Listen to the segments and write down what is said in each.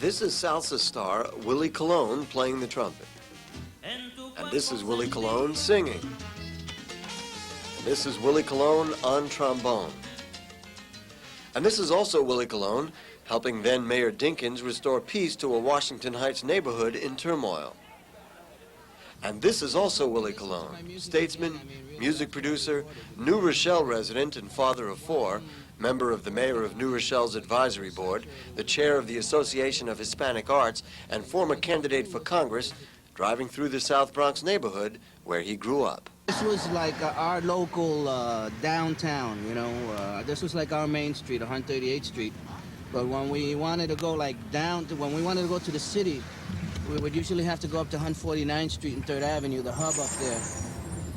This is salsa star Willie Colon playing the trumpet. And this is Willie Colon singing. And this is Willie Colon on trombone. And this is also Willie Colon helping then Mayor Dinkins restore peace to a Washington Heights neighborhood in turmoil. And this is also Willie Colon, statesman, music producer, New Rochelle resident and father of four, member of the mayor of New Rochelle's advisory board, the chair of the Association of Hispanic Arts, and former candidate for Congress, driving through the South Bronx neighborhood where he grew up. This was like our local downtown, you know. This was like our main street, 138th Street. But when we wanted to go when we wanted to go to the city, we would usually have to go up to 149th Street and 3rd Avenue, the hub up there.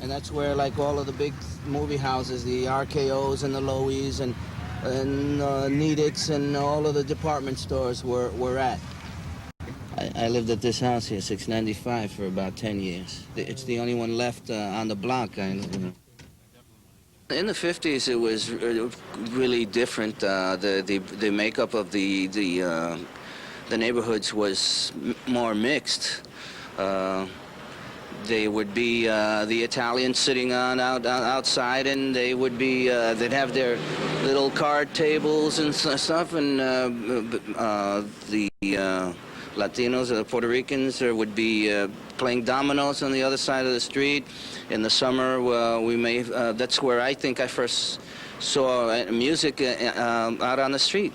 And that's where like all of the big movie houses, the RKOs and the Loews and Needix and all of the department stores were at. I lived at this house here, 695, for about 10 years. It's the only one left on the block. In the 50s, it was really different. The makeup of the neighborhoods was more mixed. They would be the Italians sitting outside, and they would be they'd have their little card tables and stuff, and the Latinos or the Puerto Ricans would be playing dominoes on the other side of the street. In the summer, that's where I think I first saw music out on the street.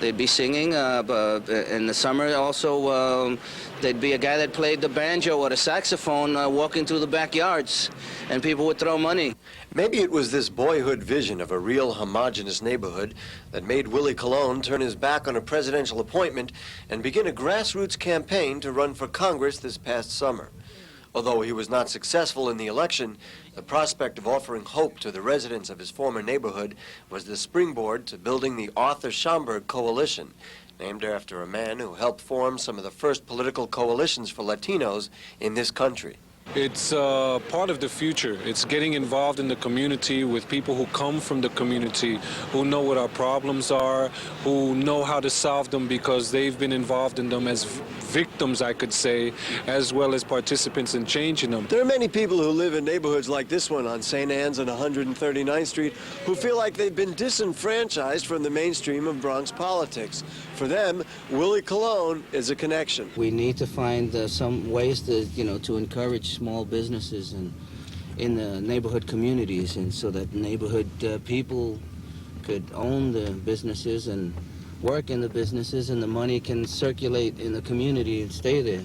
They'd be singing. In the summer also, there'd be a guy that played the banjo or the saxophone walking through the backyards, and people would throw money. Maybe it was this boyhood vision of a real homogeneous neighborhood that made Willie Colon turn his back on a presidential appointment and begin a grassroots campaign to run for Congress this past summer. Although he was not successful in the election, the prospect of offering hope to the residents of his former neighborhood was the springboard to building the Arthur Schomburg Coalition, named after a man who helped form some of the first political coalitions for Latinos in this country. It's part of the future. It's getting involved in the community with people who come from the community, who know what our problems are, who know how to solve them because they've been involved in them as victims, I could say, as well as participants in changing them. There are many people who live in neighborhoods like this one on St. Anne's and 139th Street who feel like they've been disenfranchised from the mainstream of Bronx politics. For them, Willie Colon is a connection. We need to find some ways to, to encourage small businesses in the neighborhood communities, and so that neighborhood people could own the businesses and work in the businesses, and the money can circulate in the community and stay there.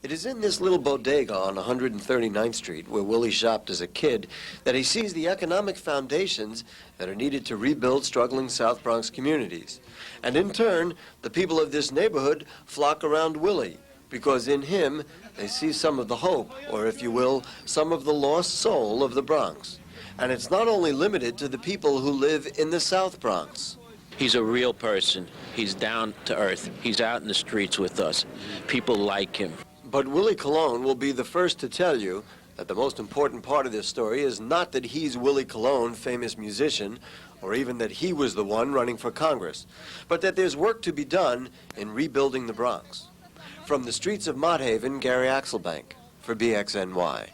It is in this little bodega on 139th Street, where Willie shopped as a kid, that he sees the economic foundations that are needed to rebuild struggling South Bronx communities. And in turn, the people of this neighborhood flock around Willie, because in him, they see some of the hope, or if you will, some of the lost soul of the Bronx. And it's not only limited to the people who live in the South Bronx. He's a real person. He's down to earth. He's out in the streets with us. People like him. But Willie Colon will be the first to tell you that the most important part of this story is not that he's Willie Colon, famous musician, or even that he was the one running for Congress, but that there's work to be done in rebuilding the Bronx. From the streets of Mott Haven, Gary Axelbank for BXNY.